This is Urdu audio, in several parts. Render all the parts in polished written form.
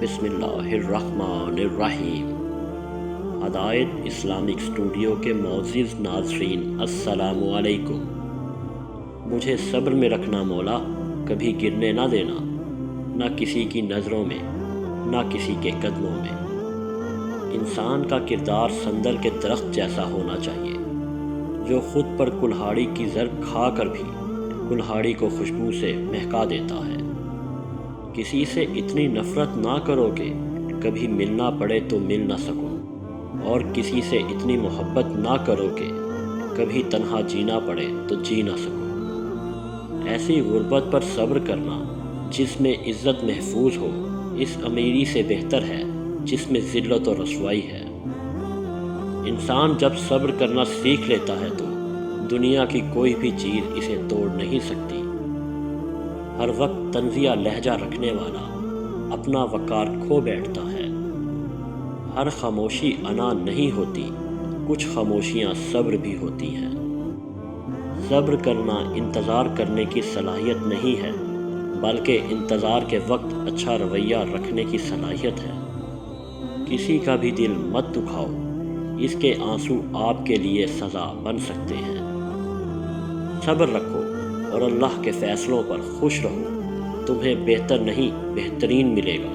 بسم اللہ الرحمن الرحیم۔ ہدایت اسلامک اسٹوڈیو کے معزز ناظرین السلام علیکم۔ مجھے صبر میں رکھنا مولا، کبھی گرنے نہ دینا، نہ کسی کی نظروں میں نہ کسی کے قدموں میں۔ انسان کا کردار سندل کے درخت جیسا ہونا چاہیے، جو خود پر کلہاڑی کی ضرب کھا کر بھی کلہاڑی کو خوشبو سے مہکا دیتا ہے۔ کسی سے اتنی نفرت نہ کرو کہ کبھی ملنا پڑے تو مل نہ سکو، اور کسی سے اتنی محبت نہ کرو کہ کبھی تنہا جینا پڑے تو جی نہ سکو۔ ایسی غربت پر صبر کرنا جس میں عزت محفوظ ہو، اس امیری سے بہتر ہے جس میں ذلت و رسوائی ہے۔ انسان جب صبر کرنا سیکھ لیتا ہے تو دنیا کی کوئی بھی چیز اسے توڑ نہیں سکتی۔ ہر وقت طنزیہ لہجہ رکھنے والا اپنا وقار کھو بیٹھتا ہے۔ ہر خاموشی انا نہیں ہوتی، کچھ خاموشیاں صبر بھی ہوتی ہیں۔ صبر کرنا انتظار کرنے کی صلاحیت نہیں ہے، بلکہ انتظار کے وقت اچھا رویہ رکھنے کی صلاحیت ہے۔ کسی کا بھی دل مت دکھاؤ، اس کے آنسو آپ کے لیے سزا بن سکتے ہیں۔ صبر رکھو اور اللہ کے فیصلوں پر خوش رہو، تمہیں بہتر نہیں بہترین ملے گا۔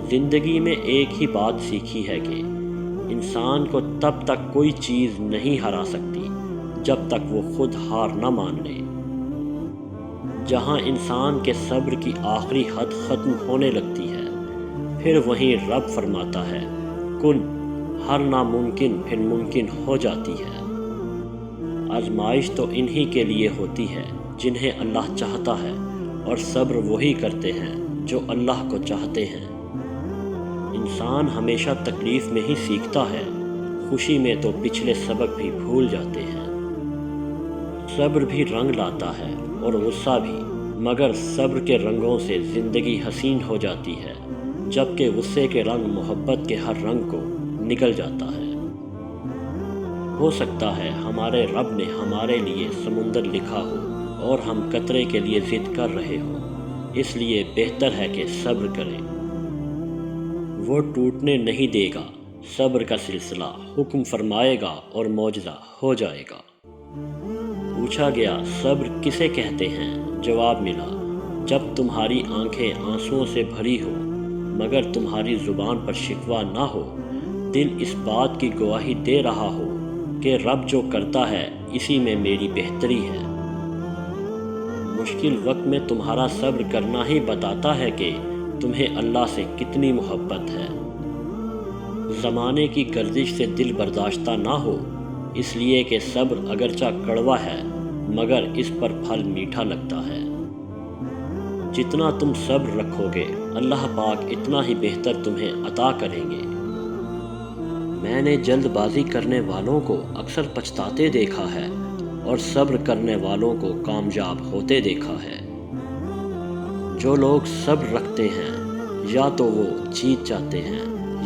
زندگی میں ایک ہی بات سیکھی ہے کہ انسان کو تب تک کوئی چیز نہیں ہرا سکتی جب تک وہ خود ہار نہ مان لے۔ جہاں انسان کے صبر کی آخری حد ختم ہونے لگتی ہے، پھر وہیں رب فرماتا ہے کن، ہر ناممکن پھر ممکن ہو جاتی ہے۔ آزمائش تو انہی کے لیے ہوتی ہے جنہیں اللہ چاہتا ہے، اور صبر وہی کرتے ہیں جو اللہ کو چاہتے ہیں۔ انسان ہمیشہ تکلیف میں ہی سیکھتا ہے، خوشی میں تو پچھلے سبق بھی بھول جاتے ہیں۔ صبر بھی رنگ لاتا ہے اور غصہ بھی، مگر صبر کے رنگوں سے زندگی حسین ہو جاتی ہے، جبکہ غصے کے رنگ محبت کے ہر رنگ کو نگل جاتا ہے۔ ہو سکتا ہے ہمارے رب نے ہمارے لیے سمندر لکھا ہو اور ہم قطرے کے لیے ضد کر رہے ہوں، اس لیے بہتر ہے کہ صبر کریں۔ وہ ٹوٹنے نہیں دے گا، صبر کا سلسلہ حکم فرمائے گا اور معجزہ ہو جائے گا۔ پوچھا گیا صبر کسے کہتے ہیں؟ جواب ملا، جب تمہاری آنکھیں آنسوؤں سے بھری ہو مگر تمہاری زبان پر شکوہ نہ ہو، دل اس بات کی گواہی دے رہا ہو کہ رب جو کرتا ہے اسی میں میری بہتری ہے۔ مشکل وقت میں تمہارا صبر کرنا ہی بتاتا ہے کہ تمہیں اللہ سے کتنی محبت ہے۔ زمانے کی گردش سے دل برداشتہ نہ ہو، اس لیے کہ صبر اگرچہ کڑوا ہے مگر اس پر پھل میٹھا لگتا ہے۔ جتنا تم صبر رکھو گے، اللہ پاک اتنا ہی بہتر تمہیں عطا کریں گے۔ میں نے جلد بازی کرنے والوں کو اکثر پچھتاتے دیکھا ہے اور صبر کرنے والوں کو کامیاب ہوتے دیکھا ہے۔ جو لوگ صبر رکھتے ہیں یا تو وہ جیت جاتے ہیں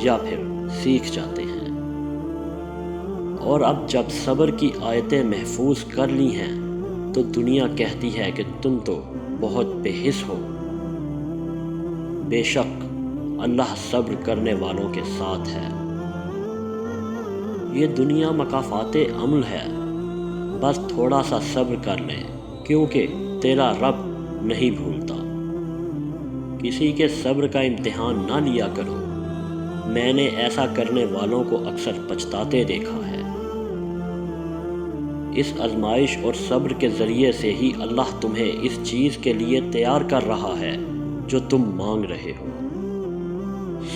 یا پھر سیکھ جاتے ہیں۔ اور اب جب صبر کی آیتیں محفوظ کر لی ہیں تو دنیا کہتی ہے کہ تم تو بہت بے حس ہو۔ بے شک اللہ صبر کرنے والوں کے ساتھ ہے۔ یہ دنیا مکافات عمل ہے، بس تھوڑا سا صبر کر لیں، کیونکہ تیرا رب نہیں بھولتا۔ کسی کے صبر کا امتحان نہ لیا کرو، میں نے ایسا کرنے والوں کو اکثر پچھتاتے دیکھا ہے۔ اس آزمائش اور صبر کے ذریعے سے ہی اللہ تمہیں اس چیز کے لیے تیار کر رہا ہے جو تم مانگ رہے ہو۔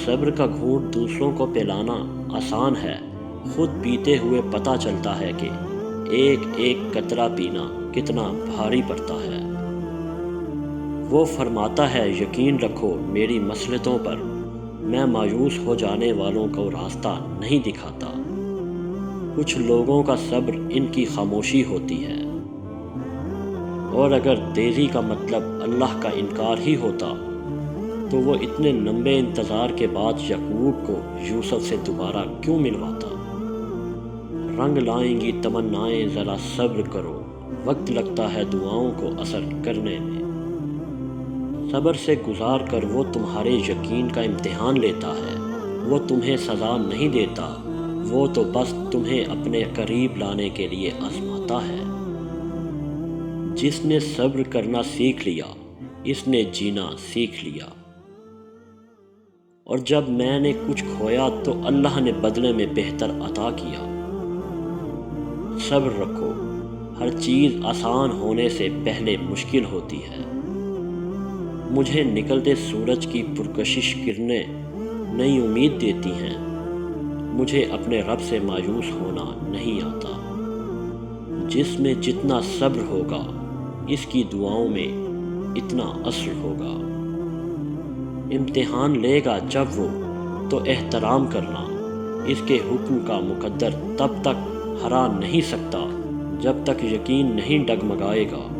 صبر کا گھونٹ دوسروں کو پلانا آسان ہے، خود پیتے ہوئے پتہ چلتا ہے کہ ایک ایک قطرہ پینا کتنا بھاری پڑتا ہے۔ وہ فرماتا ہے یقین رکھو میری مصلحتوں پر، میں مایوس ہو جانے والوں کو راستہ نہیں دکھاتا۔ کچھ لوگوں کا صبر ان کی خاموشی ہوتی ہے، اور اگر تیزی کا مطلب اللہ کا انکار ہی ہوتا تو وہ اتنے لمبے انتظار کے بعد یعقوب کو یوسف سے دوبارہ کیوں ملواتا؟ رنگ لائیں گی تمنائیں، ذرا صبر کرو، وقت لگتا ہے دعاؤں کو اثر کرنے میں۔ صبر سے گزار کر وہ تمہارے یقین کا امتحان لیتا ہے، وہ تمہیں سزا نہیں دیتا، وہ تو بس تمہیں اپنے قریب لانے کے لیے آزماتا ہے۔ جس نے صبر کرنا سیکھ لیا، اس نے جینا سیکھ لیا۔ اور جب میں نے کچھ کھویا تو اللہ نے بدلے میں بہتر عطا کیا۔ صبر رکھو، ہر چیز آسان ہونے سے پہلے مشکل ہوتی ہے۔ مجھے نکلتے سورج کی پرکشش کرنیں نئی امید دیتی ہیں، مجھے اپنے رب سے مایوس ہونا نہیں آتا۔ جس میں جتنا صبر ہوگا، اس کی دعاؤں میں اتنا اثر ہوگا۔ امتحان لے گا جب وہ تو احترام کرنا، اس کے حکم کا مقدر تب تک ہرا نہیں سکتا جب تک یقین نہیں ڈگمگائے گا۔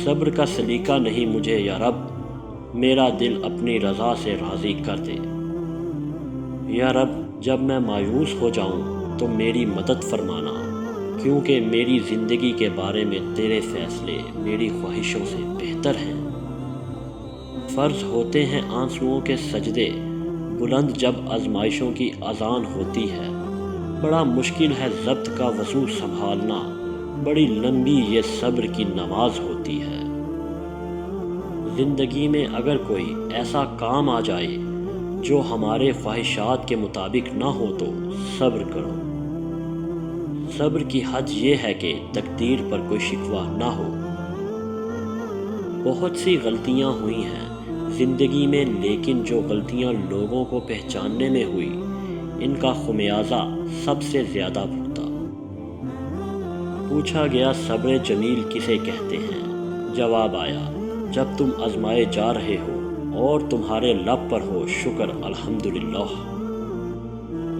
صبر کا سلیقہ نہیں مجھے یا رب، میرا دل اپنی رضا سے راضی کر دے۔ یا رب، جب میں مایوس ہو جاؤں تو میری مدد فرمانا، کیونکہ میری زندگی کے بارے میں تیرے فیصلے میری خواہشوں سے بہتر ہیں۔ فرض ہوتے ہیں آنسوؤں کے سجدے بلند جب آزمائشوں کی اذان ہوتی ہے۔ بڑا مشکل ہے ضبط کا وضو سنبھالنا، بڑی لمبی یہ صبر کی نماز ہوتی ہے۔ زندگی میں اگر کوئی ایسا کام آ جائے جو ہمارے خواہشات کے مطابق نہ ہو تو صبر کرو۔ صبر کی حد یہ ہے کہ تقدیر پر کوئی شکوہ نہ ہو۔ بہت سی غلطیاں ہوئی ہیں زندگی میں، لیکن جو غلطیاں لوگوں کو پہچاننے میں ہوئی، ان کا خمیازہ سب سے زیادہ بھگتا۔ پوچھا گیا صبر جمیل کسے کہتے ہیں؟ جواب آیا، جب تم آزمائے جا رہے ہو اور تمہارے لب پر ہو شکر الحمدللہ۔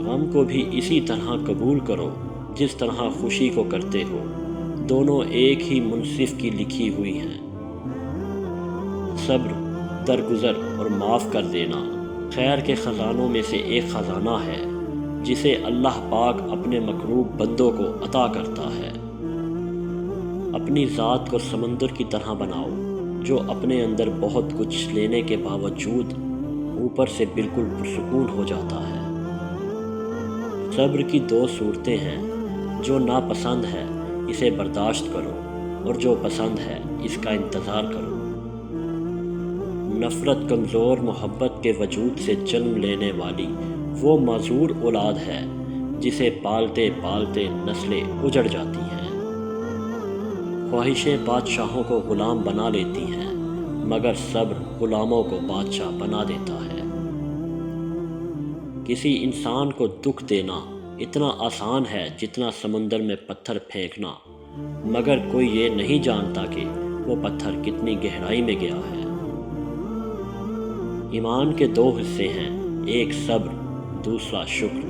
غم کو بھی اسی طرح قبول کرو جس طرح خوشی کو کرتے ہو، دونوں ایک ہی منصف کی لکھی ہوئی ہیں۔ صبر، درگزر اور معاف کر دینا خیر کے خزانوں میں سے ایک خزانہ ہے جسے اللہ پاک اپنے مقروب بندوں کو عطا کرتا ہے۔ اپنی ذات کو سمندر کی طرح بناؤ جو اپنے اندر بہت کچھ لینے کے باوجود اوپر سے بالکل پرسکون ہو جاتا ہے۔ صبر کی دو صورتیں ہیں، جو ناپسند ہے اسے برداشت کرو اور جو پسند ہے اس کا انتظار کرو۔ نفرت کمزور محبت کے وجود سے جنم لینے والی وہ معذور اولاد ہے جسے پالتے پالتے نسلیں اجڑ جاتی ہیں۔ خواہشیں بادشاہوں کو غلام بنا لیتی ہیں، مگر صبر غلاموں کو بادشاہ بنا دیتا ہے۔ کسی انسان کو دکھ دینا اتنا آسان ہے جتنا سمندر میں پتھر پھینکنا، مگر کوئی یہ نہیں جانتا کہ وہ پتھر کتنی گہرائی میں گیا ہے۔ ایمان کے دو حصے ہیں، ایک صبر، دوسرا شکر۔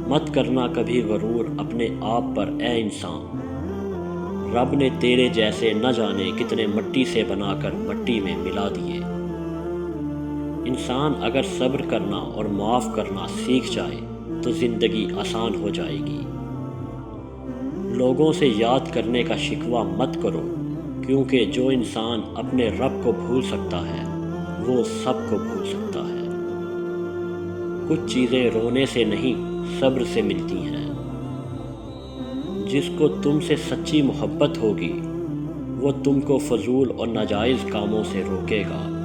مت کرنا کبھی غرور اپنے آپ پر اے انسان، رب نے تیرے جیسے نہ جانے کتنے مٹی سے بنا کر مٹی میں ملا دیے۔ انسان اگر صبر کرنا اور معاف کرنا سیکھ جائے تو زندگی آسان ہو جائے گی۔ لوگوں سے یاد کرنے کا شکوہ مت کرو، کیونکہ جو انسان اپنے رب کو بھول سکتا ہے وہ سب کو بھول سکتا ہے۔ کچھ چیزیں رونے سے نہیں صبر سے ملتی ہیں۔ جس کو تم سے سچی محبت ہوگی وہ تم کو فضول اور ناجائز کاموں سے روکے گا۔